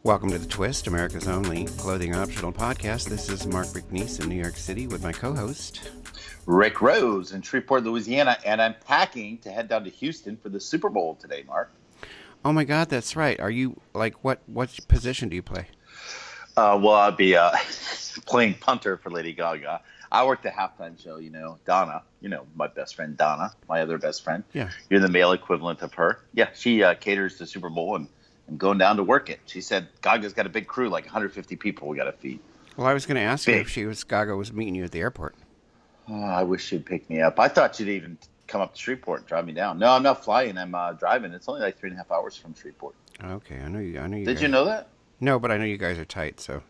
Welcome to The Twist, America's only clothing optional podcast. This is Mark McNease in New York City with my co-host Rick Rose in Shreveport, Louisiana, and I'm packing to head down to Houston for the Super Bowl today, Mark. Oh my God, that's right. Are you what position do you play? Well, I'll be playing punter for Lady Gaga. I work the halftime show, Donna, my best friend Donna, my other best friend. Yeah. You're the male equivalent of her. Yeah, she caters the Super Bowl, and I'm going down to work it. She said Gaga's got a big crew, like 150 people we got to feed. Well, I was going to ask you if Gaga was meeting you at the airport. Oh, I wish she'd pick me up. I thought she'd even come up to Shreveport and drive me down. No, I'm not flying. I'm driving. It's only like 3.5 hours from Shreveport. Okay, I know you. Did you know that? No, but I know you guys are tight, so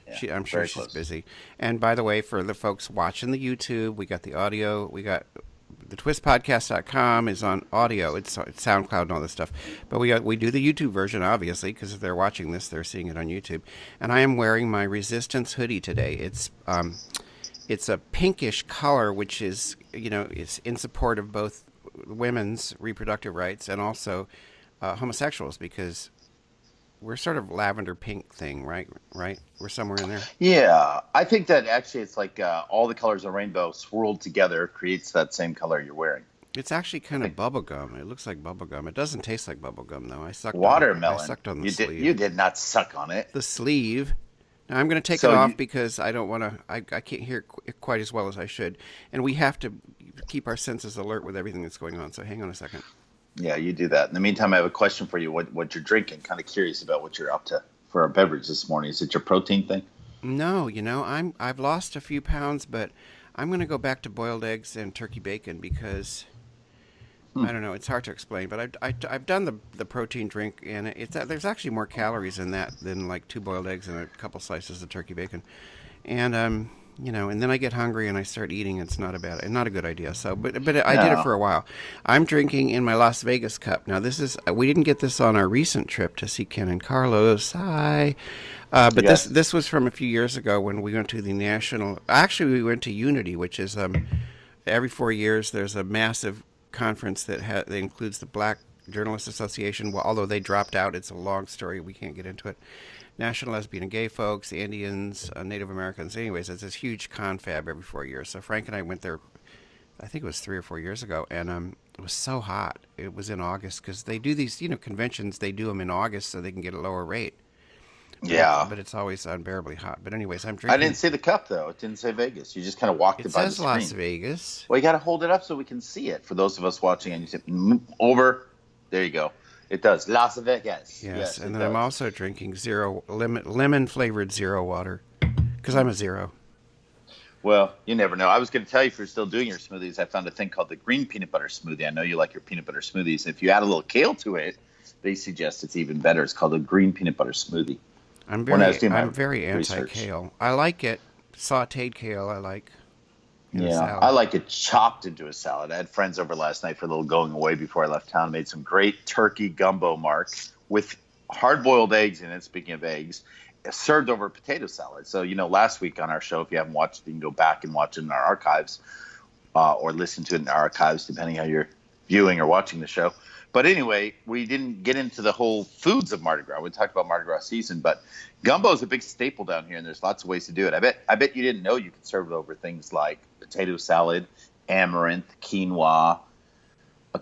Yeah, I'm sure she's busy. And by the way, for the folks watching the YouTube, we got the audio. We got the twistpodcast.com is on audio. It's SoundCloud and all this stuff. But we do the YouTube version, obviously, because if they're watching this, they're seeing it on YouTube. And I am wearing my Resistance hoodie today. It's a pinkish color, which is, it's in support of both women's reproductive rights and also homosexuals, because we're sort of lavender pink thing, right? We're somewhere in there. Yeah, I think that actually it's like all the colors of the rainbow swirled together creates that same color you're wearing. It's actually kind of bubble gum. It looks like bubble gum. It doesn't taste like bubble gum, though. I sucked Watermelon. I sucked on the sleeve. You did not suck on it. The sleeve. Now, I'm going to take it off because I don't want to. I can't hear it quite as well as I should, and we have to keep our senses alert with everything that's going on. So hang on a second. Yeah, you do that. In the meantime, I have a question for you. What you're drinking? Kind of curious about what you're up to for a beverage this morning. Is it your protein thing? No, I've lost a few pounds, but I'm going to go back to boiled eggs and turkey bacon because I don't know. It's hard to explain, but I've done the protein drink, and there's actually more calories in that than like 2 boiled eggs and a couple slices of turkey bacon, and and then I get hungry and I start eating. It's not a good idea. So, but I did it for a while. I'm drinking in my Las Vegas cup. Now we didn't get this on our recent trip to see Ken and Carlos. Hi. But yes. This was from a few years ago when we went to the national. Actually, we went to Unity, which is every 4 years there's a massive conference that includes the Black Journalists Association. Well, although they dropped out, it's a long story. We can't get into it. National Lesbian and Gay Folks, the Indians, Native Americans. Anyways, it's this huge confab every 4 years. So Frank and I went there, I think it was 3 or 4 years ago, and it was so hot. It was in August because they do these, conventions. They do them in August so they can get a lower rate. Yeah. But it's always unbearably hot. But anyways, I'm drinking. I didn't see the cup, though. It didn't say Vegas. You just kind of walked it by the screen. It says Las Vegas. Well, you got to hold it up so we can see it. For those of us watching, and you say, over. There you go. It does. Las Vegas. Yes, and then I'm also drinking lemon-flavored zero water because I'm a zero. Well, you never know. I was going to tell you if you're still doing your smoothies, I found a thing called the green peanut butter smoothie. I know you like your peanut butter smoothies. If you add a little kale to it, they suggest it's even better. It's called a green peanut butter smoothie. I'm very anti-kale. I like it. Sautéed kale I like. Yeah, I like it chopped into a salad. I had friends over last night for a little going away before I left town. Made some great turkey gumbo, Mark, with hard-boiled eggs in it, speaking of eggs, served over a potato salad. So, last week on our show, if you haven't watched it, you can go back and watch it in our archives or listen to it in our archives, depending how you're viewing or watching the show. But anyway, we didn't get into the whole foods of Mardi Gras. We talked about Mardi Gras season, but gumbo is a big staple down here, and there's lots of ways to do it. I bet you didn't know you could serve it over things like potato salad, amaranth, quinoa,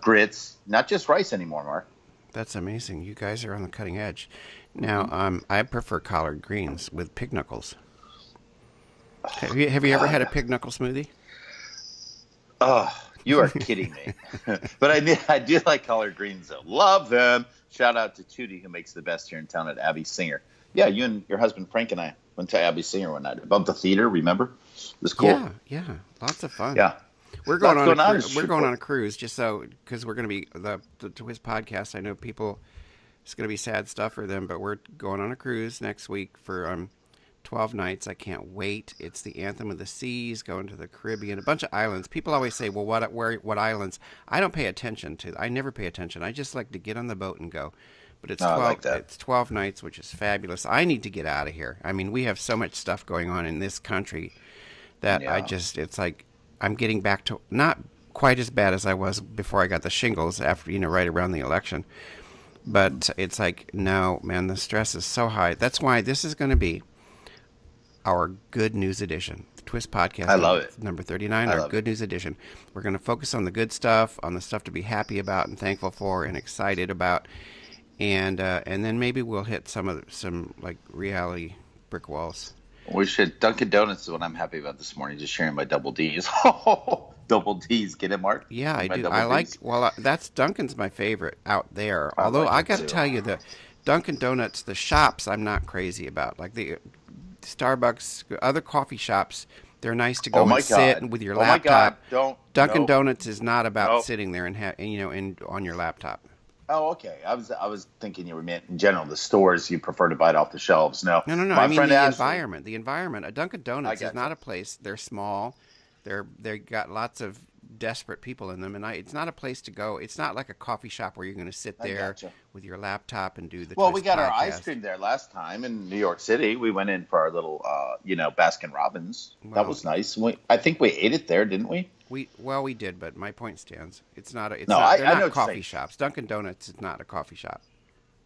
grits, not just rice anymore, Mark. That's amazing. You guys are on the cutting edge. Now, I prefer collard greens with pig knuckles. Have you ever had a pig knuckle smoothie? Oh, you are kidding me. But I do like collard greens, though. Love them. Shout out to Tootie, who makes the best here in town at Abby Singer. Yeah, you and your husband Frank and I went to Abby Singer one night above the theater. Remember? It was cool. Yeah, lots of fun. Yeah, we're going on a cruise just so because we're going to be to his podcast. I know people. It's going to be sad stuff for them, but we're going on a cruise next week for 12 nights. I can't wait. It's the Anthem of the Seas, going to the Caribbean, a bunch of islands. People always say, well, what islands? I don't pay attention to. I never pay attention. I just like to get on the boat and go. But it's 12, like that. It's 12 nights, which is fabulous. I need to get out of here. I mean, we have so much stuff going on in this country that it's like I'm getting back to not quite as bad as I was before I got the shingles after, right around the election. But it's like, no, man, the stress is so high. That's why this is going to be our good news edition. The Twist I podcast love it. number 39, I our love good it. news edition. We're going to focus on the good stuff, on the stuff to be happy about and thankful for and excited about. And then maybe we'll hit some like reality brick walls. We should. Dunkin' Donuts is what I'm happy about this morning. Just sharing my double D's. Double D's. Get it, Mark? Yeah, I My do. double I like. Ds? Well, that's Dunkin's my favorite out there. I Although like I it got to too. tell you, the Dunkin' Donuts, the shops, I'm not crazy about. Like the Starbucks, other coffee shops, they're nice to go Oh my and sit God. with your Oh my God. laptop. Don't. Dunkin' Nope. Donuts is not about Nope. sitting there and on your laptop. Oh, okay. I was thinking you were meant in general the stores you prefer to buy it off the shelves. No, No, no, no. I my mean friend the Ashley. environment. The environment. A Dunkin' I Donuts is not gotcha. a place. They're small. They got lots of desperate people in them, and it's not a place to go. It's not like a coffee shop where you're going to sit I there gotcha. with your laptop and do the Well, we Twist got our ice podcast. cream there last time in New York City. We went in for our little, Baskin Robbins. That Well, was nice. I think we ate it there, didn't we? we did, but my point stands. It's not. It's No, not. I They're know not what you're coffee saying. shops. Dunkin' Donuts is not a coffee shop.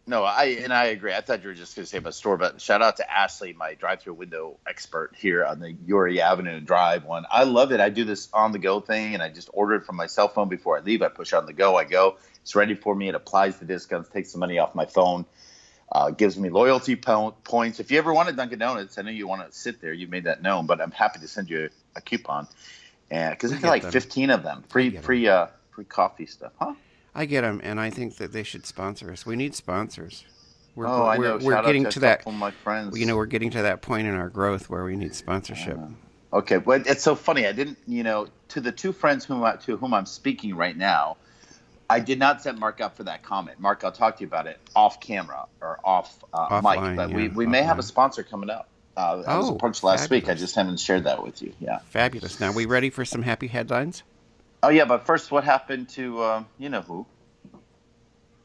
No, I agree. I thought you were just going to say about store, but shout out to Ashley, my drive-through window expert here on the Uri Avenue Drive one. I love it. I do this on the go thing, and I just order it from my cell phone before I leave. I push on the go. I go. It's ready for me. It applies the discounts, takes the money off my phone, gives me loyalty points. If you ever want a Dunkin' Donuts, I know you want to sit there. You made that known, but I'm happy to send you a coupon, and because I I get get like them. 15 of them, I get them. free coffee stuff, huh? I get them, and I think that they should sponsor us. We need sponsors. Oh, I know. We're Shout out getting to a to that. couple of my friends. We're getting to that point in our growth where we need sponsorship. Okay, but it's so funny. I didn't, to the two friends to whom I'm speaking right now, I did not set Mark up for that comment. Mark, I'll talk to you about it off camera or off mic. Offline, But yeah, we may have a offline. sponsor coming up. I was Oh, approached last week. I fabulous. just haven't shared that with you. Yeah. Fabulous. Now, we ready for some happy headlines? Oh yeah, but first, what happened to you know who?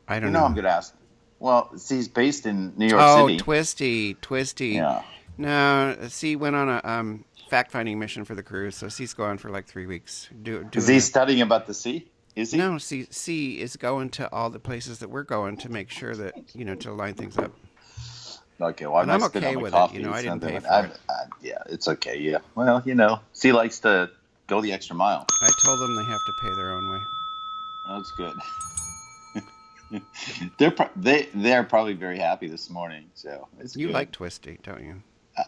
I don't You know, know. I'm going to ask. Well, he's based in New York Oh, City. Twisty. Yeah. No, C went on a fact-finding mission for the cruise, so C's gone for like 3 weeks. Is he studying about the sea? Is he? No, C is going to all the places that we're going to make sure that to line things up. Okay, well, And I I'm spit okay on my with it. coffee. I It's didn't not pay that- for it. yeah, it's okay. Yeah. Well, C likes to go the extra mile. I told them they have to pay their own way. That's good. They're probably very happy this morning. So it's You good. like Twisty, don't you?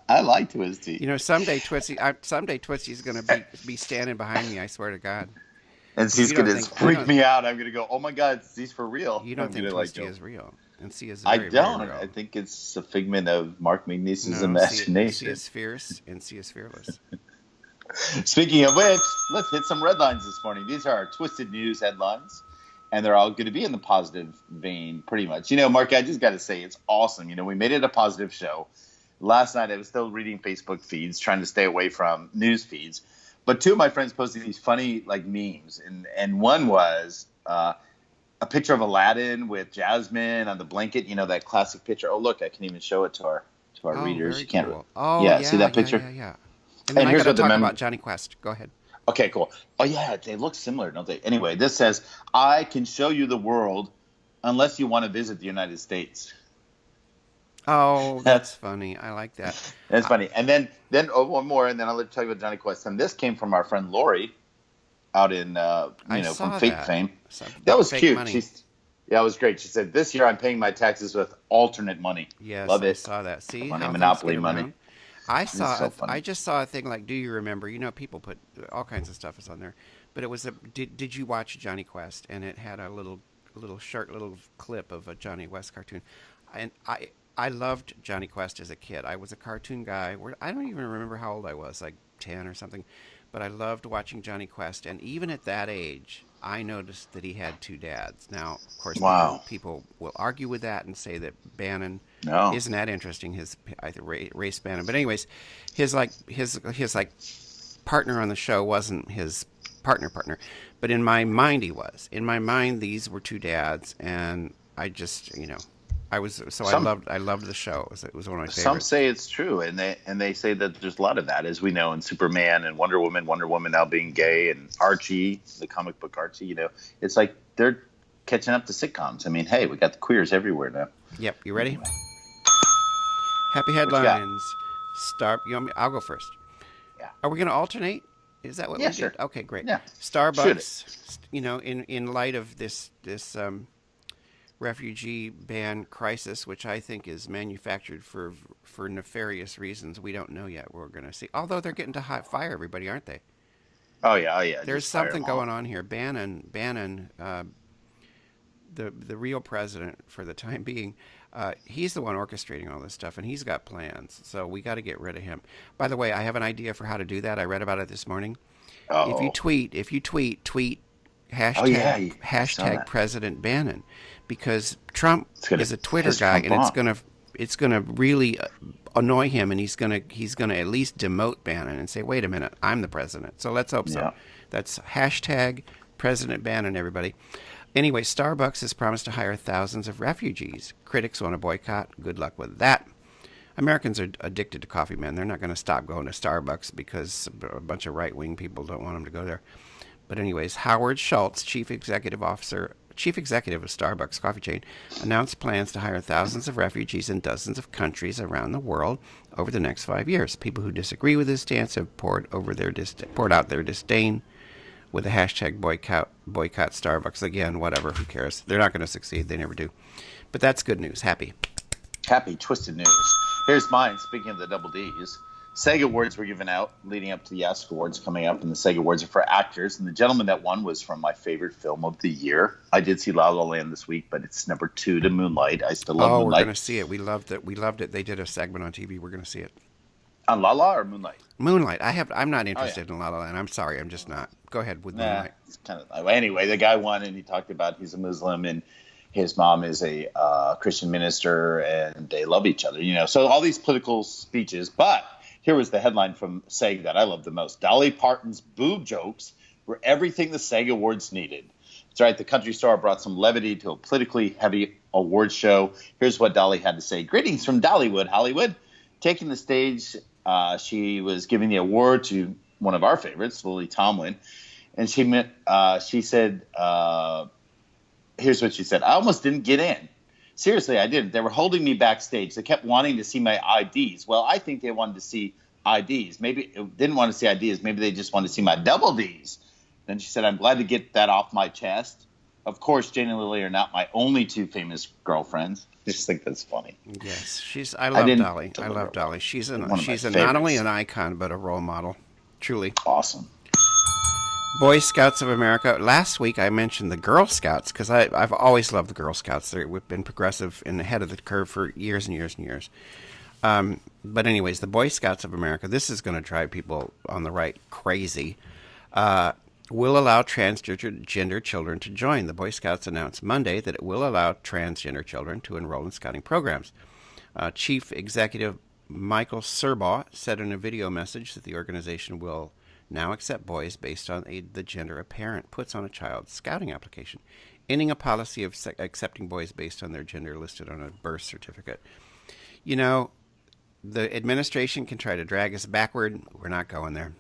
I like Twisty. Someday Twisty's going to be standing behind me. I swear to God. And C's you don't gonna think- you freak don't- me out. I'm gonna go, oh my God, C's for real. You don't I'm think gonna, Twisty go, is real, and C is I very, don't. very real. I think it's a figment of Mark McNease's No, C imagination. is fierce, and C is fearless. Speaking of which, let's hit some red lines this morning. These are our twisted news headlines, and they're all going to be in the positive vein, pretty much. Mark, I just got to say, it's awesome. We made it a positive show. Last night, I was still reading Facebook feeds, trying to stay away from news feeds. But two of my friends posted these funny, memes, and one was a picture of Aladdin with Jasmine on the blanket. That classic picture. Oh, look, I can even show it to our readers. Very You can't. cool. Oh, Yeah, see that picture? Yeah. And then And I here's got to what the talk mem- about Jonny Quest. Go ahead. Okay, cool. Oh, yeah, they look similar, don't they? Anyway, this says, I can show you the world unless you want to visit the United States. Oh, that's funny. I like that. That's funny. And then one more, and then I'll let you talk about Jonny Quest. And this came from our friend Lori out in, I from saw Fake that. fame. So, That was fake cute. money. Yeah, it was great. She said, this year I'm paying my taxes with alternate money. Yes, Love I it. saw that. See, Money, how things Monopoly get money. around. I so funny. I just saw a thing like, do you remember? People put all kinds of stuff is on there, but it was did you watch Jonny Quest? And it had a little short little clip of a Jonny Quest cartoon, and I loved Jonny Quest as a kid. I was a cartoon guy. I don't even remember how old I was, like 10 or something, but I loved watching Jonny Quest. And even at that age, I noticed that he had two dads. Now, of course, Wow. people will argue with that and say that Bannon No. isn't that interesting. His Race Bannon, but anyways, his partner on the show wasn't his partner, but in my mind he was. In my mind, these were two dads, and I just I loved the show. It was one of my favorites. Some say it's true, and they say that there's a lot of that, as we know in Superman and Wonder Woman now being gay, and Archie, the comic book Archie. It's like they're catching up to sitcoms. I mean, hey, we got the queers everywhere now. Yep. You ready? Anyway, Happy what you got? headlines. I'll go first. Yeah. Are we going to alternate? Is that what Yeah, we sure. did? Okay, great. Yeah. Shoot it. Starbucks, in light of this refugee ban crisis, which I think is manufactured for nefarious reasons we don't know yet. We're going to see. Although they're getting to fire everybody, aren't they? Oh yeah. There's Just fire something 'em all. going on here. Bannon, the real president for the time being, he's the one orchestrating all this stuff, and he's got plans. So we got to get rid of him. By the way, I have an idea for how to do that. I read about it this morning. If you Oh. tweet Oh yeah. I saw hashtag that. President Bannon, because Trump It's gonna is a Twitter piss guy, Trump and off. it's gonna really annoy him, and he's gonna at least demote Bannon and say, wait a minute, I'm the president. So let's hope so. Yeah. That's hashtag President Bannon, everybody. Anyway, Starbucks has promised to hire thousands of refugees. Critics want to boycott. Good luck with that. Americans are addicted to coffee, man. They're not going to stop going to Starbucks because a bunch of right-wing people don't want them to go there. But anyways, Howard Schultz, chief executive of Starbucks coffee chain, announced plans to hire thousands of refugees in dozens of countries around the world over the next 5 years. People who disagree with his stance have poured out their disdain with the hashtag boycott Starbucks. Again, whatever, who cares? They're not going to succeed. They never do. But that's good news. Happy. Happy twisted news. Here's mine. Speaking of the double D's, SAG Awards were given out leading up to the Ask Awards coming up, and the SAG Awards are for actors. And the gentleman that won was from my favorite film of the year. I did see La La Land this week, but it's number 2 to Moonlight. I still love We're Moonlight. going to see it. We loved it. We loved it. They did a segment on TV. We're going to see it. On La La or Moonlight? Moonlight. I'm not interested Oh, in La La Land. I'm sorry. I'm just not. Go ahead with Nah, Moonlight. it's kind of anyway. The guy won, and he talked about he's a Muslim and his mom is a Christian minister, and they love each other. So all these political speeches. But here was the headline from SAG that I love the most: Dolly Parton's boob jokes were everything the SAG Awards needed. That's right. The country star brought some levity to a politically heavy awards show. Here's what Dolly had to say: "Greetings from Dollywood, Hollywood." Taking the stage, she was giving the award to one of our favorites, Lily Tomlin. And she said, here's what she said: "I almost didn't get in. Seriously, I didn't. They were holding me backstage. They kept wanting to see my IDs. Well, I think they wanted to see IDs. Maybe didn't want to see IDs. Maybe they just wanted to see my double Ds." Then she said, "I'm glad to get that off my chest. Of course, Jane and Lily are not my only 2 famous girlfriends." I just think that's funny. Yes, I love Dolly. I love well. Dolly. She's One of my not only favorites. an icon but a role model. Truly. Awesome. Boy Scouts of America. Last week I mentioned the Girl Scouts because I've always loved the Girl Scouts. We've been progressive and ahead of the curve for years and years and years. But anyways, the Boy Scouts of America, this is going to drive people on the right crazy, will allow transgender children to join. The Boy Scouts announced Monday that it will allow transgender children to enroll in scouting programs. Chief Executive Michael Serbaugh said in a video message that the organization will now accept boys based on the gender a parent puts on a child's scouting application, ending a policy of accepting boys based on their gender listed on a birth certificate. The administration can try to drag us backward. We're not going there.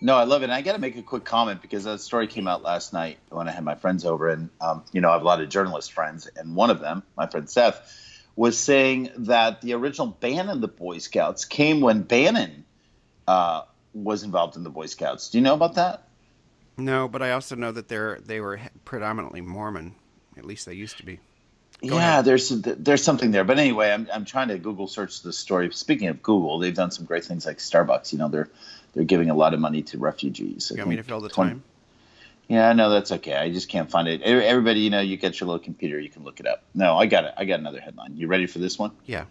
No, I love it. And I got to make a quick comment because that story came out last night when I had my friends over. And, I have a lot of journalist friends. And one of them, my friend Seth, was saying that the original ban of the Boy Scouts came when Bannon was involved in the Boy Scouts. Do you know about that? No, but I also know that they were predominantly Mormon. At least they used to be. Go Yeah, ahead. there's something there. But anyway, I'm trying to Google search the story. Speaking of Google, they've done some great things like Starbucks. They're giving a lot of money to refugees. You want me to fill the time? Yeah, no, that's okay. I just can't find it. Everybody, you get your little computer, you can look it up. No, I got it. I got another headline. You ready for this one? Yeah.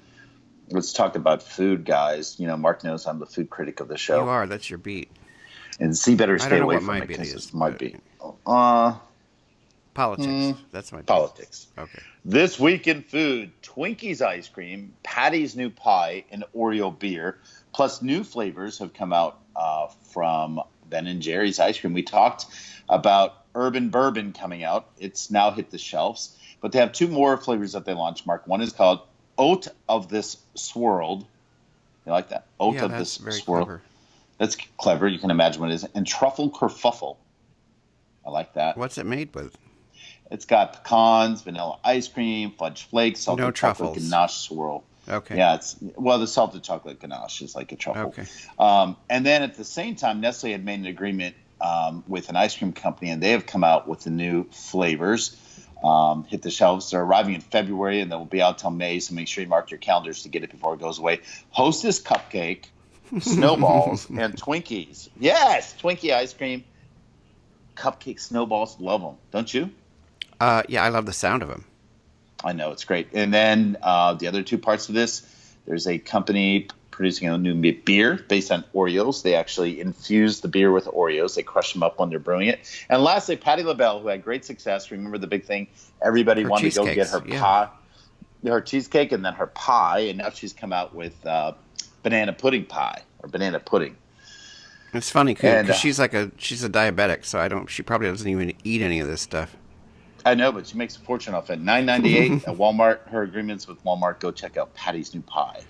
Let's talk about food, guys. Mark knows I'm the food critic of the show. You are. That's your beat. And C better I stay don't know away what from my it beat because is, it might but- be. Politics. That's my beat. Politics. Okay. This week in food: Twinkies ice cream, Patty's new pie, and Oreo beer. Plus, new flavors have come out from Ben & Jerry's ice cream. We talked about Urban Bourbon coming out. It's now hit the shelves. But they have 2 more flavors that they launched, Mark. One is called Oat of This Swirled. You like that? Oat Yeah, of that's This very Swirled. clever. That's clever. You can imagine what it is. And Truffle Kerfuffle. I like that. What's it made with? It's got pecans, vanilla ice cream, fudge flakes, No salted chocolate truffles. ganache swirl. Okay. Yeah, the salted chocolate ganache is like a truffle. Okay. And then at the same time, Nestle had made an agreement with an ice cream company, and they have come out with the new flavors. Hit the shelves. They're arriving in February, and they'll be out till May. So make sure you mark your calendars to get it before it goes away. Hostess cupcake, snowballs, and Twinkies. Yes, Twinkie ice cream, cupcake, snowballs. Love them, don't you? Yeah, I love the sound of them. I know, it's great. And then the other two parts of this, there's a company producing a new beer based on Oreos. They actually infuse the beer with Oreos. They crush them up when they're brewing it. And lastly, Patti LaBelle, who had great success. Remember the big thing? Everybody wanted to go get her pie, her cheesecake, and then her pie. And now she's come out with banana pudding pie or banana pudding. It's funny because she's a diabetic, so she probably doesn't even eat any of this stuff. I know, but she makes a fortune off it. $9.98 at Walmart. Her agreements with Walmart. Go check out Patty's new pie.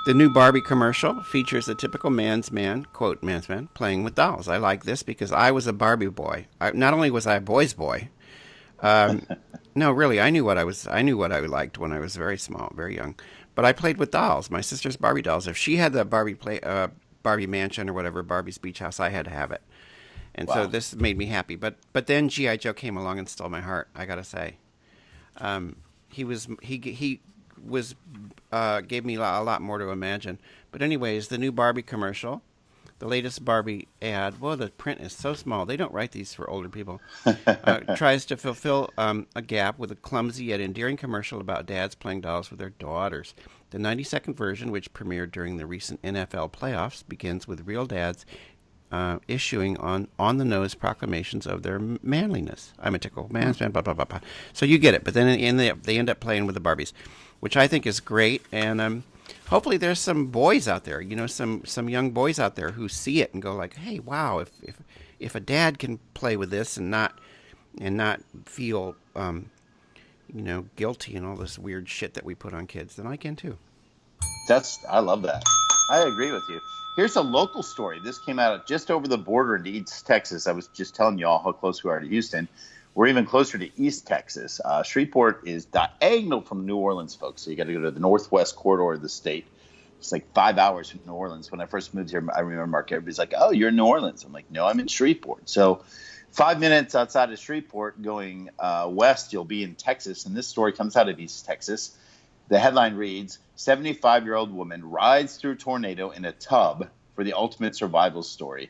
The new Barbie commercial features a typical man's man, quote, man's man, playing with dolls. I like this because I was a Barbie boy. Not only was I a boy's boy, no, really, I knew what I liked when I was very small, very young. But I played with dolls, my sister's Barbie dolls. If she had the Barbie mansion or whatever, Barbie's beach house, I had to have it. And so this made me happy. But then G.I. Joe came along and stole my heart, I gotta say. He gave me a lot more to imagine. But anyways, the new Barbie commercial, the latest Barbie ad, well, the print is so small. They don't write these for older people. Tries to fulfill a gap with a clumsy yet endearing commercial about dads playing dolls with their daughters. The 90-second version, which premiered during the recent NFL playoffs, begins with real dads issuing on-the-nose proclamations of their manliness. I'm a typical man's man, blah, blah, blah, blah. So you get it. But then they end up playing with the Barbies, which I think is great. And hopefully there's some boys out there, some young boys out there who see it and go like, hey, wow, if a dad can play with this and not feel, guilty and all this weird shit that we put on kids, then I can too. I love that. I agree with you. Here's a local story. This came out just over the border into East Texas. I was just telling you all how close we are to Houston. We're even closer to East Texas. Shreveport is diagonal from New Orleans, folks. So you got to go to the northwest corridor of the state. It's like 5 hours from New Orleans. When I first moved here, I remember Mark, everybody's like, oh, you're in New Orleans. I'm like, no, I'm in Shreveport. So 5 minutes outside of Shreveport going west, you'll be in Texas. And this story comes out of East Texas. The headline reads, 75-year-old woman rides through tornado in a tub for the ultimate survival story.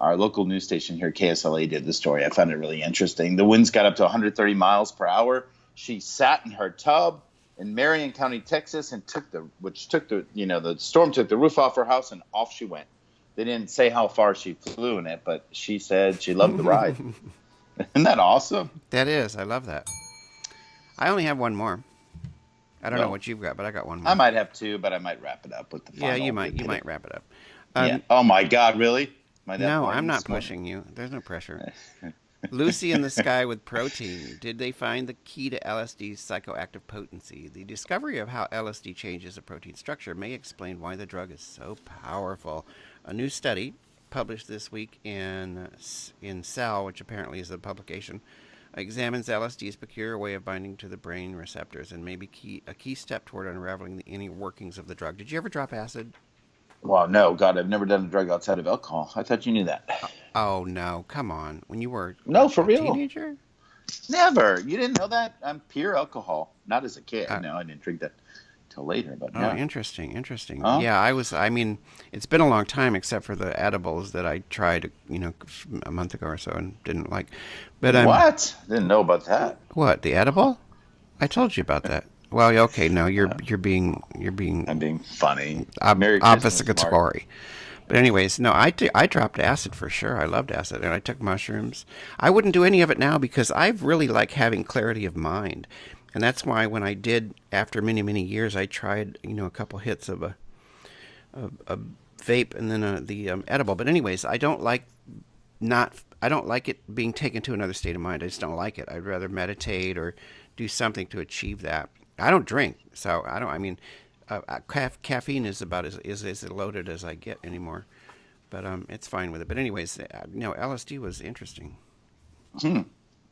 Our local news station here, KSLA, did the story. I found it really interesting. The winds got up to 130 miles per hour. She sat in her tub in Marion County, Texas, and the storm took the roof off her house, and off she went. They didn't say how far she flew in it, but she said she loved the ride. Isn't that awesome? That is. I love that. I only have one more. I don't know what you've got, but I got one more. I might have two, but I might wrap it up with the final. Yeah, you might wrap it up. Yeah. Oh my God, really? No, I'm not pushing you. There's no pressure. Lucy in the Sky with Protein. Did they find the key to LSD's psychoactive potency? The discovery of how LSD changes a protein structure may explain why the drug is so powerful. A new study published this week in Cell, which apparently is a publication, examines LSD's peculiar way of binding to the brain receptors and may be a key step toward unraveling the inner workings of the drug. Did you ever drop acid? Well, no, God, I've never done a drug outside of alcohol. I thought you knew that. Oh, no, come on. When you were for real? Teenager? Never. You didn't know that? I'm pure alcohol. Not as a kid. No, I didn't drink that till later. But no. Interesting. Huh? Yeah, it's been a long time except for the edibles that I tried, a month ago or so and didn't like. But what? Didn't know about that. What, the edible? I told you about that. Well, okay, no, you're being. I'm being funny. Obfuscatory. But anyways, no, I dropped acid for sure. I loved acid, and I took mushrooms. I wouldn't do any of it now because I really like having clarity of mind, and that's why when I did, after many years, I tried a couple hits of a vape and then the edible. But anyways, I don't like it being taken to another state of mind. I just don't like it. I'd rather meditate or do something to achieve that. I don't drink, so I don't. I mean, caffeine is about as loaded as I get anymore, but it's fine with it. But anyways, LSD was interesting.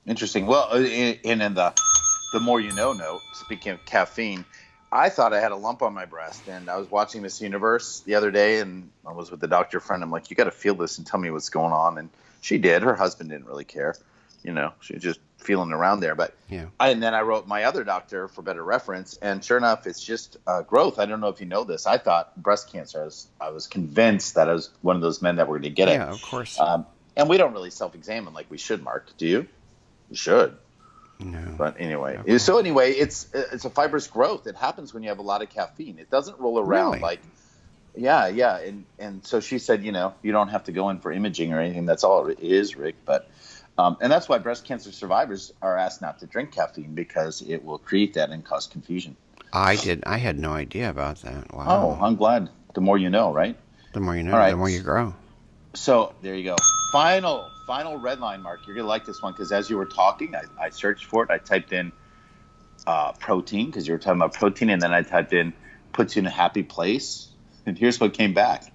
Interesting. Well, in the more you know note, speaking of caffeine, I thought I had a lump on my breast, and I was watching Miss Universe the other day, and I was with the doctor friend. I'm like, you got to feel this and tell me what's going on. And she did. Her husband didn't really care. She was just feeling around there. But Yeah. And then I wrote my other doctor for better reference, and sure enough, it's just growth. I don't know if you know this. I thought breast cancer. I was convinced that I was one of those men that were going to get it. Yeah, of course. And we don't really self-examine like we should, Mark. Do you? You should. No. But anyway, it's a fibrous growth. It happens when you have a lot of caffeine. It doesn't roll around Really? like, yeah. And so she said, you don't have to go in for imaging or anything. That's all it is, Rick. But and that's why breast cancer survivors are asked not to drink caffeine, because it will create that and cause confusion. I had no idea about that. Wow. Oh, I'm glad. The more you know, right? The more you know, All right. the more you grow. So there you go. Final red line, Mark. You're going to like this one, because as you were talking, I searched for it. I typed in protein, because you were talking about protein, and then I typed in puts you in a happy place. And here's what came back.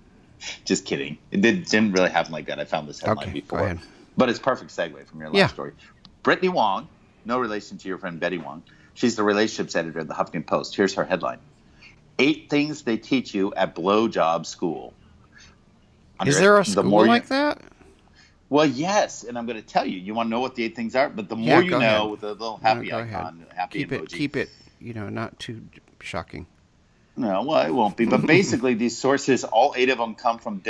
Just kidding. It didn't really happen like that. I found this headline before. Go ahead. But it's perfect segue from your last story. Brittany Wong, no relation to your friend Betty Wong. She's the relationships editor of the Huffington Post. Here's her headline. 8 things they teach you at blowjob school. Is there a school like that? Well, yes, and I'm going to tell you. You want to know what the 8 things are? But the more you know, with a little happy icon, happy emoji. Keep it, not too shocking. No, well, it won't be. But basically, these sources, all 8 of them come from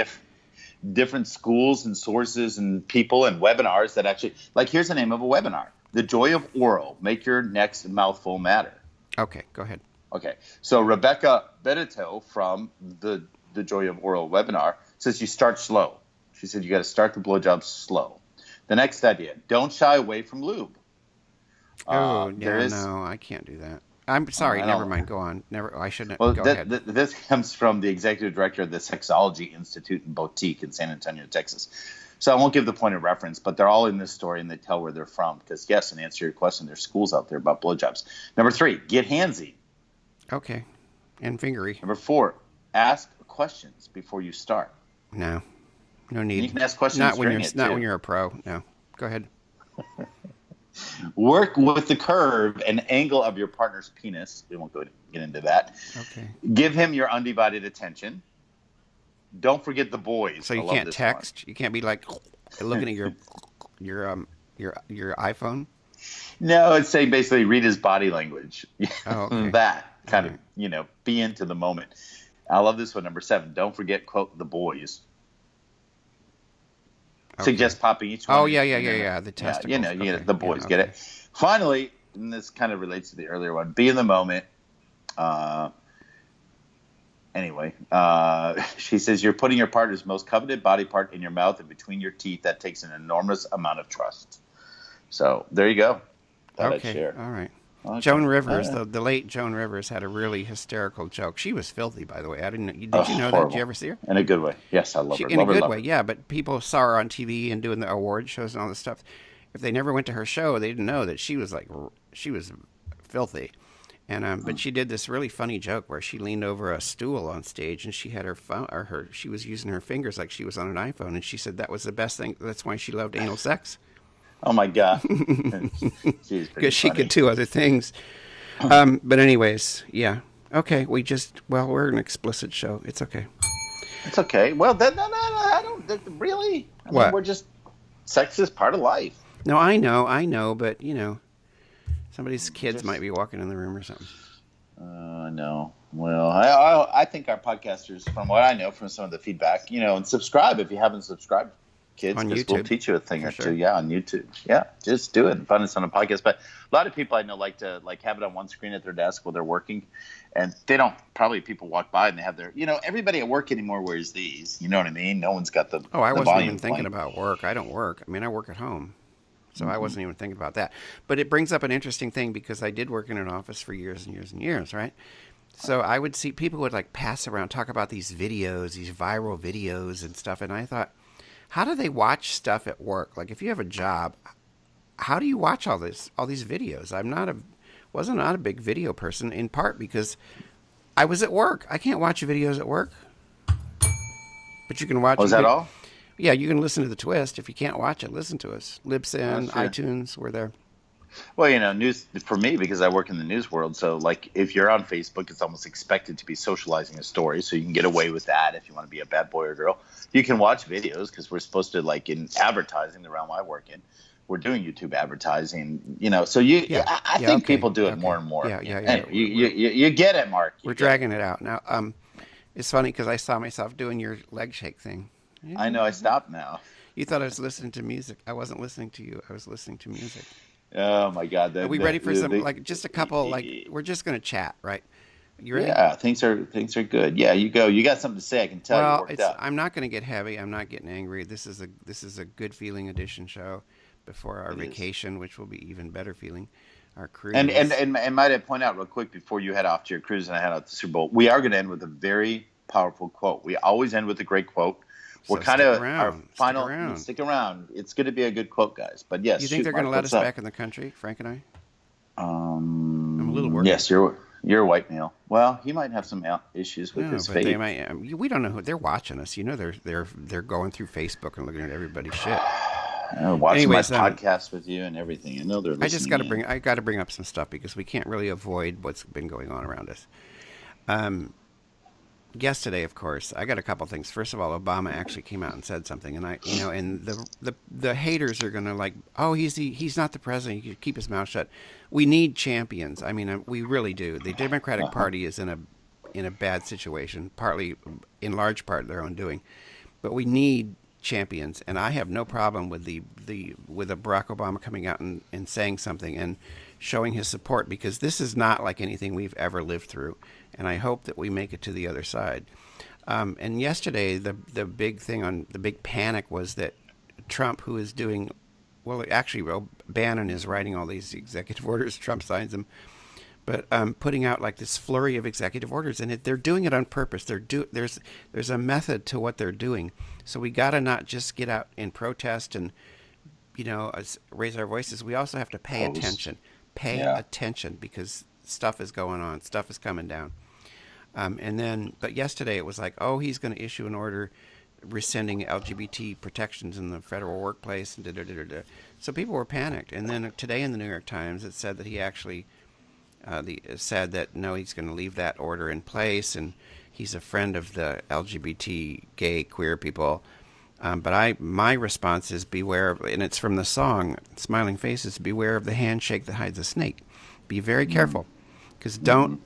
different schools and sources and people and webinars that actually, like, here's the name of a webinar. The Joy of Oral. Make your next mouthful matter. Okay, go ahead. Okay, so Rebecca Benito from the Joy of Oral webinar says you start slow. She said you got to start the blowjob slow. The next idea, don't shy away from lube. No, I can't do that. I'm sorry, never mind. Go on. I shouldn't. Well, go ahead. This comes from the executive director of the Sexology Institute and Boutique in San Antonio, Texas. So I won't give the point of reference, but they're all in this story, and they tell where they're from. Because, yes, in answer to your question, there's schools out there about blowjobs. Number 3, get handsy. Okay. And fingery. Number 4, ask questions before you start. No need. And you can ask questions not when you're a pro. No. Go ahead. Work with the curve and angle of your partner's penis. We won't get into that. Okay. Give him your undivided attention. Don't forget the boys. So you can't text. You can't be like looking at your iPhone. No, it's saying basically read his body language. Oh, okay. That kind of, be into the moment. I love this one. Number 7. Don't forget, quote, the boys. Okay. Suggest popping each one. Oh, yeah. The testicles. The boys get it. Finally, and this kind of relates to the earlier one, be in the moment. She says you're putting your partner's most coveted body part in your mouth and between your teeth. That takes an enormous amount of trust. So there you go. Okay. All right. Okay. Joan Rivers, the late Joan Rivers, had a really hysterical joke. She was filthy, by the way. I didn't. Did you know horrible. That? Did you ever see her? In a good way. Yes, I love her. In a good way, yeah. But people saw her on TV and doing the award shows and all this stuff. If they never went to her show, they didn't know that she was filthy. And but she did this really funny joke where she leaned over a stool on stage and she had her phone, she was using her fingers like she was on an iPhone, and she said that was the best thing. That's why she loved anal sex. Oh my God! Because she could do other things. But anyways, yeah. Okay, we're an explicit show. It's okay. It's okay. Well, no, I don't really. What? We're just sex is part of life. No, I know, but somebody's kids might be walking in the room or something. No. Well, I think our podcasters, from what I know from some of the feedback, and subscribe if you haven't subscribed. Kids, on YouTube. We'll teach you a thing or two. Yeah, on YouTube. Yeah, just do it and find us on a podcast. But a lot of people I know like to have it on one screen at their desk while they're working, and they don't. Probably people walk by and they have their. Everybody at work anymore wears these. You know what I mean? No one's got the. Oh, I wasn't even thinking about work. I don't work. I mean, I work at home, so I wasn't even thinking about that. But it brings up an interesting thing because I did work in an office for years and years and years, right? So I would see people would pass around, talk about these videos, these viral videos and stuff, and I thought, how do they watch stuff at work? Like, if you have a job, how do you watch all these videos? Wasn't a big video person, in part because I was at work. I can't watch videos at work. But you can watch. Was that all? Yeah, you can listen to the twist. If you can't watch it, listen to us. That's Libsyn, true. iTunes, we're there. Well, news for me because I work in the news world. So, like, if you're on Facebook, it's almost expected to be socializing a story. So you can get away with that if you want to be a bad boy or girl. You can watch videos because we're supposed to, like, in advertising, the realm I work in, we're doing YouTube advertising. So Yeah, I yeah, think okay, people do it more okay, and more. yeah, yeah, yeah. Anyway, you get it, Mark. You We're get it. dragging it out now. It's funny because I saw myself doing your leg shake thing. I know I stopped now. You thought I was listening to music. I wasn't listening to you. I was listening to music. Oh my God! Are we ready for some like just a couple we're just gonna chat, right? You ready? Yeah, things are good. Yeah, you go. You got something to say? I can tell you Well, worked up. I'm not gonna get heavy. I'm not getting angry. This is a good feeling edition show before our It is. vacation, which will be even better feeling. Our And cruise. might I point out real quick before you head off to your cruise and I head out to the Super Bowl, we are going to end with a very powerful quote. We always end with a great quote. We're So kind stick of our around. Stick final. around. Stick around. It's going to be a good quote, guys. But yes, You think they're Mark, gonna let what's us up? back in the country, Frank and I? I'm a little worried. Yes, you're a white male. Well, he might have some issues with No, his but they faith. might. We don't know who they're watching us. They're going through Facebook and looking at everybody's shit. Watching my Anyways, podcast with you and everything. I know they're listening. I just got to bring up some stuff because we can't really avoid what's been going on around us. Yesterday, of course, I got a couple things. First of all, Obama actually came out and said something, and and the haters are gonna like, oh, he's not the president. He could keep his mouth shut. We need champions. I mean, we really do. The Democratic Party is in a bad situation, partly in large part their own doing, but we need champions, and I have no problem with with a Barack Obama coming out and saying something and showing his support because this is not like anything we've ever lived through, and I hope that we make it to the other side. And yesterday, the big thing on the big panic was that Trump, who is doing well, actually, Bannon is writing all these executive orders. Trump signs them, but putting out like this flurry of executive orders, and they're doing it on purpose. There's a method to what they're doing. So we got to not just get out and protest and raise our voices. We also have to pay attention. Pay attention because stuff is going on. Stuff is coming down. But yesterday it was like, oh, he's going to issue an order rescinding LGBT protections in the federal workplace. And So people were panicked. And then today in the New York Times, it said that he actually said that no, he's going to leave that order in place, and he's a friend of the LGBT, gay, queer people. But my response is beware of, and it's from the song "Smiling Faces." Beware of the handshake that hides a snake. Be very careful, because don't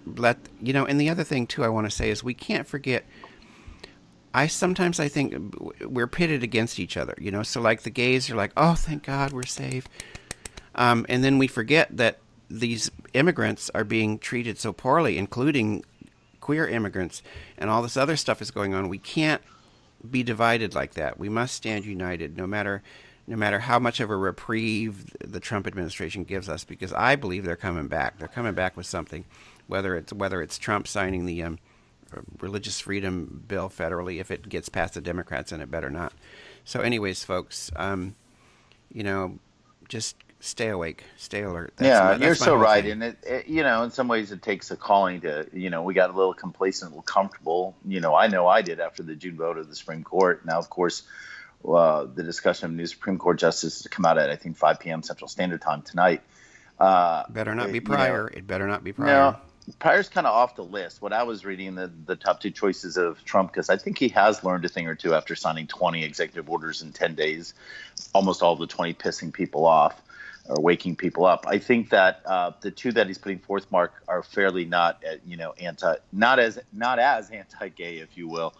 let And the other thing too, I want to say is we can't forget. Sometimes I think we're pitted against each other. So like the gays are like, oh, thank God we're safe, and then we forget that these immigrants are being treated so poorly, including queer immigrants, and all this other stuff is going on. We can't be divided like that. We must stand united, no matter how much of a reprieve the Trump administration gives us, because I believe they're coming back. They're coming back with something, whether it's Trump signing the religious freedom bill federally, if it gets past the Democrats, and it better not. So, anyways, folks, just stay awake, stay alert. You're so right. Thing. And in some ways it takes a calling to, we got a little complacent, a little comfortable. I know I did after the June vote of the Supreme Court. Now, of course, the discussion of new Supreme Court justices to come out at, I think, 5 p.m. Central Standard Time tonight. Better not be Pryor. It better not be Pryor. No, Pryor's kind of off the list. What I was reading, the top two choices of Trump, because I think he has learned a thing or two after signing 20 executive orders in 10 days, almost all of the 20 pissing people off or waking people up. I think that the two that he's putting forth, Mark, are fairly not as anti-gay, if you will,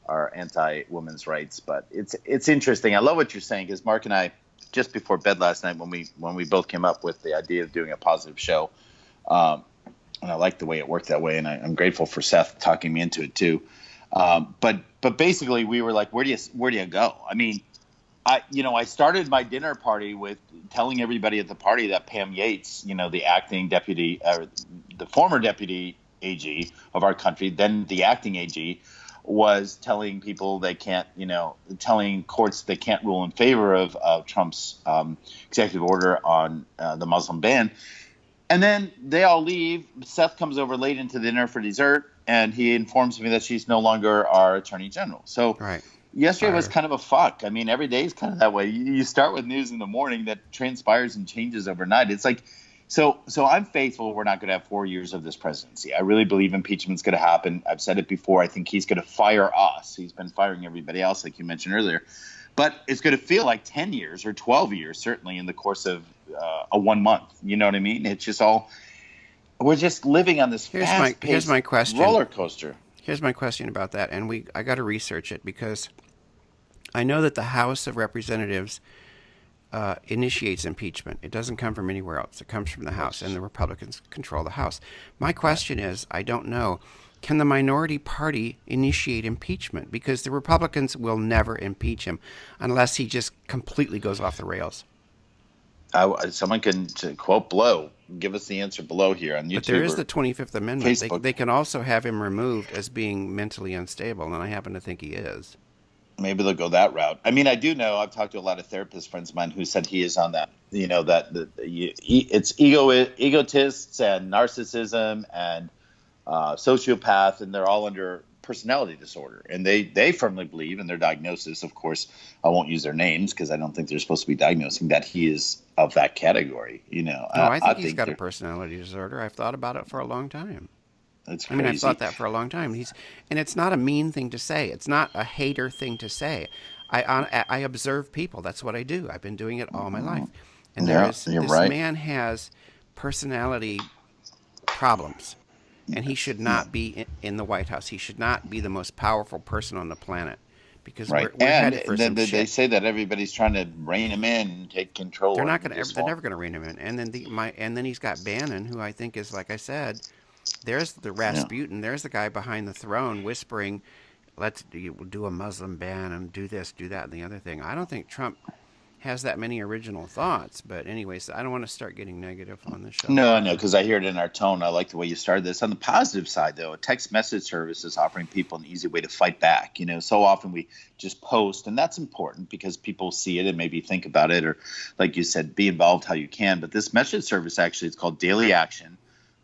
or anti-women's rights. But it's interesting. I love what you're saying, because Mark and I, just before bed last night, when we both came up with the idea of doing a positive show, and I like the way it worked that way, and I'm grateful for Seth talking me into it too. But basically, we were like, where do you go? I mean, I started my dinner party with telling everybody at the party that Pam Yates, the acting deputy, the former deputy AG of our country, then the acting AG, was telling people they can't, telling courts they can't rule in favor of Trump's executive order on the Muslim ban. And then they all leave. Seth comes over late into dinner for dessert, and he informs me that she's no longer our attorney general. So right. yesterday was fire. kind of a fuck. I mean, every day is kind of that way. You start with news in the morning that transpires and changes overnight. It's like, so I'm faithful we're not going to have 4 years of this presidency. I really believe impeachment's going to happen. I've said it before. I think he's going to fire us. He's been firing everybody else, like you mentioned earlier. But it's going to feel like 10 years or 12 years, certainly in the course of a 1 month. You know what I mean? It's just all, we're just living on this Here's fast-paced my question. roller coaster. Here's my question about that, and I got to research it because I know that the House of Representatives initiates impeachment. It doesn't come from anywhere else. It comes from the House, and the Republicans control the House. My question is, I don't know, can the minority party initiate impeachment? Because the Republicans will never impeach him unless he just completely goes off the rails. Someone can, to quote below, give us the answer below here on YouTube. But there is the 25th Amendment. Facebook. They can also have him removed as being mentally unstable, and I happen to think he is. Maybe they'll go that route. I mean, I do know, I've talked to a lot of therapist friends of mine who said he is on that, it's egotists and narcissism and sociopath, and they're all under personality disorder. And they firmly believe in their diagnosis. Of course, I won't use their names because I don't think they're supposed to be diagnosing that he is of that category. No, I think he's got a personality disorder. I've thought about it for a long time. That's crazy. I mean, I've thought that for a long time. And it's not a mean thing to say. It's not a hater thing to say. I observe people. That's what I do. I've been doing it all my life. And this man has personality problems. And he should not be in the White House. He should not be the most powerful person on the planet. Because we're headed for some shit. They say that everybody's trying to rein him in and take control. They're not going to. They're never going to rein him in. And then he's got Bannon, who I think is, like I said, there's the Rasputin. Yeah. There's the guy behind the throne whispering, "Let's do a Muslim ban and do this, do that, and the other thing." I don't think Trump has that many original thoughts. But anyways, I don't want to start getting negative on the show. No, because I hear it in our tone. I like the way you started this. On the positive side, though, a text message service is offering people an easy way to fight back. So often we just post, and that's important because people see it and maybe think about it, or like you said, be involved how you can. But this message service, actually, it's called Daily Action.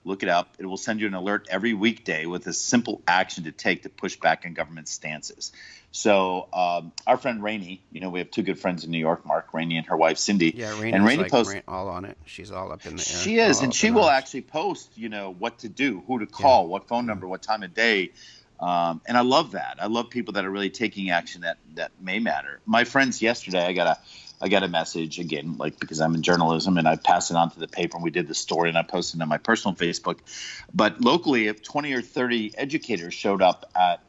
Look it up. It will send you an alert every weekday with a simple action to take to push back on government stances. So our friend Rainey, we have two good friends in New York, Mark, Rainey and her wife, Cindy. Yeah, Rainey posts all on it. She's all up in the air. She is, and she will actually post, what to do, who to call, what phone number, what time of day. And I love that. I love people that are really taking action that may matter. My friends yesterday, I got a message again, because I'm in journalism, and I passed it on to the paper, and we did the story, and I posted it on my personal Facebook. But locally, if 20 or 30 educators showed up at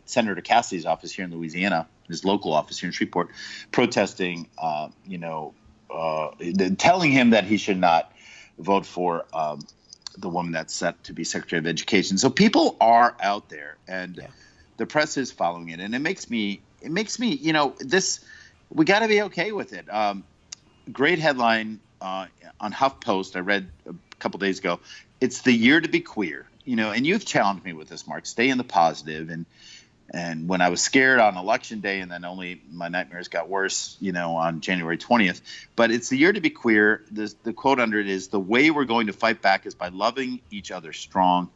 Senator Cassidy's office here in Louisiana, his local office here in Shreveport, protesting, telling him that he should not vote for the woman that's set to be Secretary of Education. So people are out there, and the press is following it, and it makes me, this. We got to be okay with it. Great headline on HuffPost I read a couple days ago. It's the year to be queer, and you've challenged me with this, Mark. Stay in the positive. And when I was scared on Election Day, and then only my nightmares got worse, on January 20th. But it's the year to be queer. The quote under it is, "The way we're going to fight back is by loving each other strong."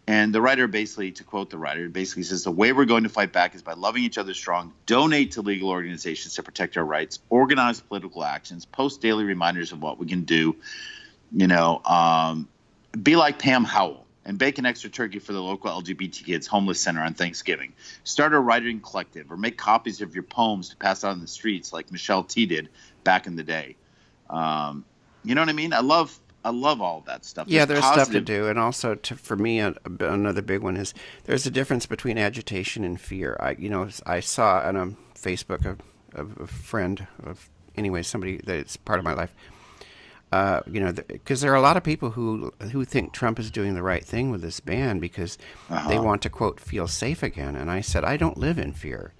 And the writer basically, to quote the writer, basically says, "The way we're going to fight back is by loving each other strong, donate to legal organizations to protect our rights, organize political actions, post daily reminders of what we can do, be like Pam Howell and bake an extra turkey for the local LGBT kids homeless center on Thanksgiving. Start a writing collective or make copies of your poems to pass out in the streets like Michelle T did back in the day." You know what I mean? I love all of that stuff. Yeah, there's stuff to do. And also, for me, another big one is there's a difference between agitation and fear. I saw on Facebook a friend somebody that's part of my life, because there are a lot of people who think Trump is doing the right thing with this ban because they want to, quote, feel safe again. And I said, I don't live in fear.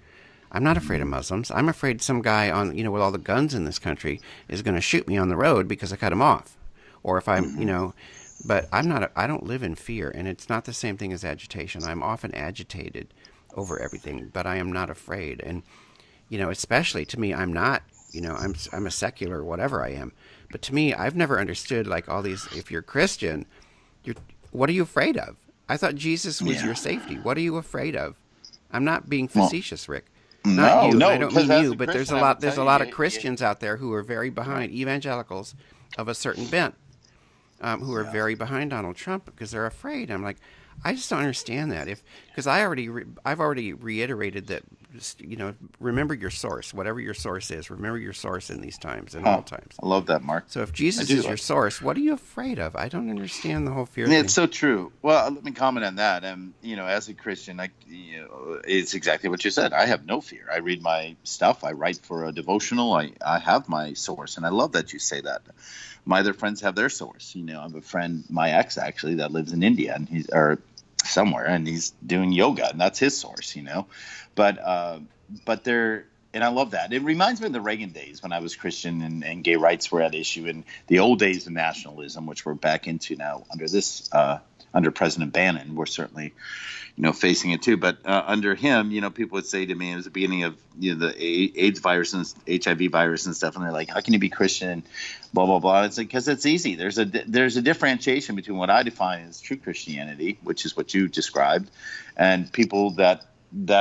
I'm not afraid of Muslims. I'm afraid some guy with all the guns in this country is going to shoot me on the road because I cut him off. Or if I'm, but I'm not, I don't live in fear, and it's not the same thing as agitation. I'm often agitated over everything, but I am not afraid. And, especially to me, I'm not, I'm a secular, whatever I am. But to me, I've never understood all these, if you're Christian, what are you afraid of? I thought Jesus was your safety. What are you afraid of? I'm not being facetious, Rick. Not No, you, and I no, don't because mean as you, a but Christian, I would there's tell a you, lot of Christians out there who are very right, behind evangelicals of a certain bent, who are yeah. very behind Donald Trump because they're afraid. I'm like, I just don't understand that. If because I've already reiterated that, remember your source, whatever your source is. Remember your source in these times, in all Huh. times. I love that, Mark. So if I Jesus do is your like that. source, what are you afraid of? I don't understand the whole fear It's thing. so true. Well, let me comment on that. As a Christian, it's exactly what you said. I have no fear. I read my stuff. I write for a devotional. I have my source, and I love that you say that. My other friends have their source. I have a friend, my ex actually, that lives in India, and he's or somewhere, and he's doing yoga, and that's his source. But but they're and I love that. It reminds me of the Reagan days when I was Christian and gay rights were at issue, and the old days of nationalism, which we're back into now under President Bannon. We're certainly facing it too. But under him, people would say to me, it was the beginning of the AIDS virus and HIV virus and stuff, and they're like, "How can you be Christian?" And blah blah blah. It's like, because it's easy. There's a differentiation between what I define as true Christianity, which is what you described, and people that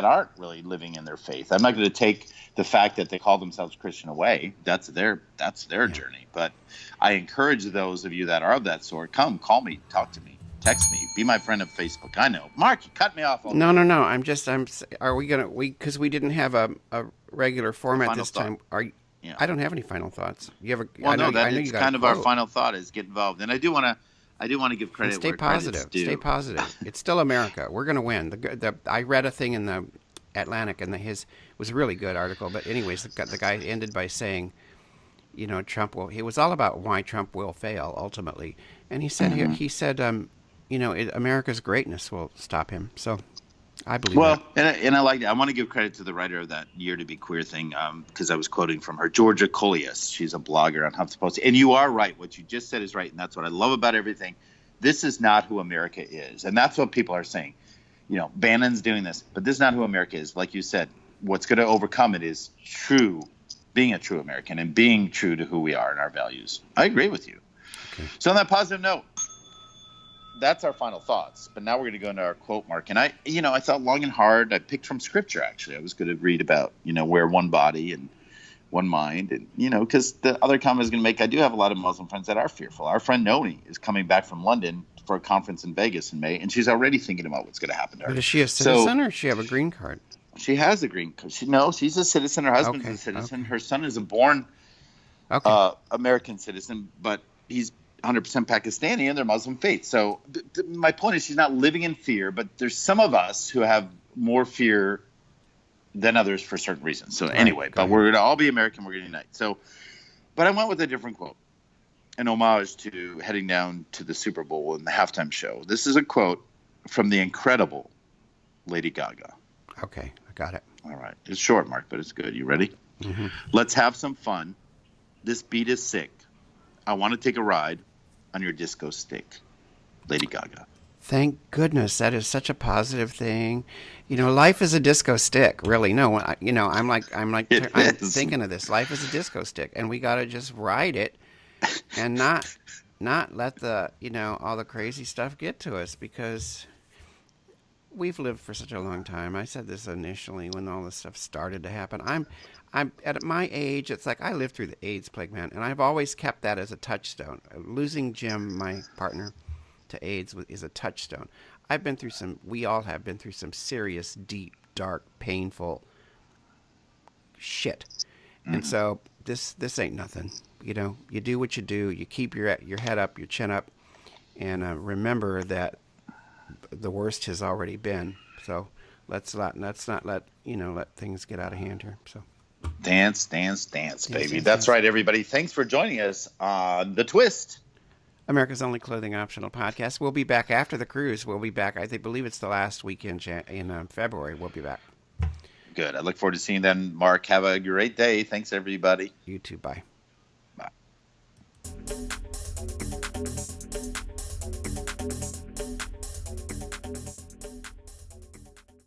aren't really living in their faith. I'm not going to take the fact that they call themselves Christian away. That's their Yeah. journey. But I encourage those of you that are of that sort, come, call me, talk to me, text me, be my friend on Facebook. I know, Mark, you cut me off No, already. no, no. Are we gonna because we didn't have a regular format Final this thought. time? Are you, Yeah. I don't have any final thoughts. You have Well, no, I that know it's you got a kind of our quote. final thought is get involved, and I do want to give And credit stay where credit's positive. Stay due. positive. It's still America. We're gonna win. I read a thing in the Atlantic, and his was a really good article. But anyways, the guy ended by saying, Trump will. It was all about why Trump will fail ultimately, and he said Mm-hmm. America's greatness will stop him. So I believe that. Well, and I like that. I want to give credit to the writer of that Year to Be Queer thing, because I was quoting from her, Georgia Colias. She's a blogger on HuffPost. And you are right. What you just said is right. And that's what I love about everything. This is not who America is. And that's what people are saying. Bannon's doing this, but this is not who America is. Like you said, what's going to overcome it is being a true American and being true to who we are and our values. I agree with you. Okay. So on that positive note, that's our final thoughts. But now we're going to go into our quote, Mark. And I thought long and hard. I picked from scripture, actually. I was going to read about, we're one body and one mind. And, because the other comment I was going to make, I do have a lot of Muslim friends that are fearful. Our friend Noni is coming back from London for a conference in Vegas in May, and she's already thinking about what's going to happen to her. But is she a citizen or does she have a green card? She has a green card. She's a citizen. Her husband's Okay, a citizen. okay. Her son is a born Okay. American citizen, but he's 100% Pakistani and they're Muslim faith. So my point is she's not living in fear, but there's some of us who have more fear than others for certain reasons. So anyway, but we're going to all be American. We're going to unite. So, but I went with a different quote, an homage to heading down to the Super Bowl and the halftime show. This is a quote from the incredible Lady Gaga. Okay, I got it. All right. It's short, Mark, but it's good. You ready? Mm-hmm. Let's have some fun. This beat is sick. I want to take a ride on your disco stick. Lady Gaga. Thank goodness. That is such a positive thing. Life is a disco stick, really. No, I'm thinking of this. Life is a disco stick, and we got to just ride it and not let the, all the crazy stuff get to us, because we've lived for such a long time. I said this initially when all this stuff started to happen. I'm at my age. It's like I lived through the AIDS plague, man, and I've always kept that as a touchstone. Losing Jim, my partner, to AIDS is a touchstone. We all have been through some serious, deep, dark, painful shit, and so this ain't nothing. You do what you do. You keep your head up, your chin up, and remember that the worst has already been. So let's not let things get out of hand here. So dance, baby. That's right, everybody. Thanks for joining us on The Twist, America's only clothing optional podcast. We'll be back after the cruise. We'll be back. Believe it's the last week in February. We'll be back. Good. I look forward to seeing you then, Mark. Have a great day. Thanks, everybody. You too. Bye.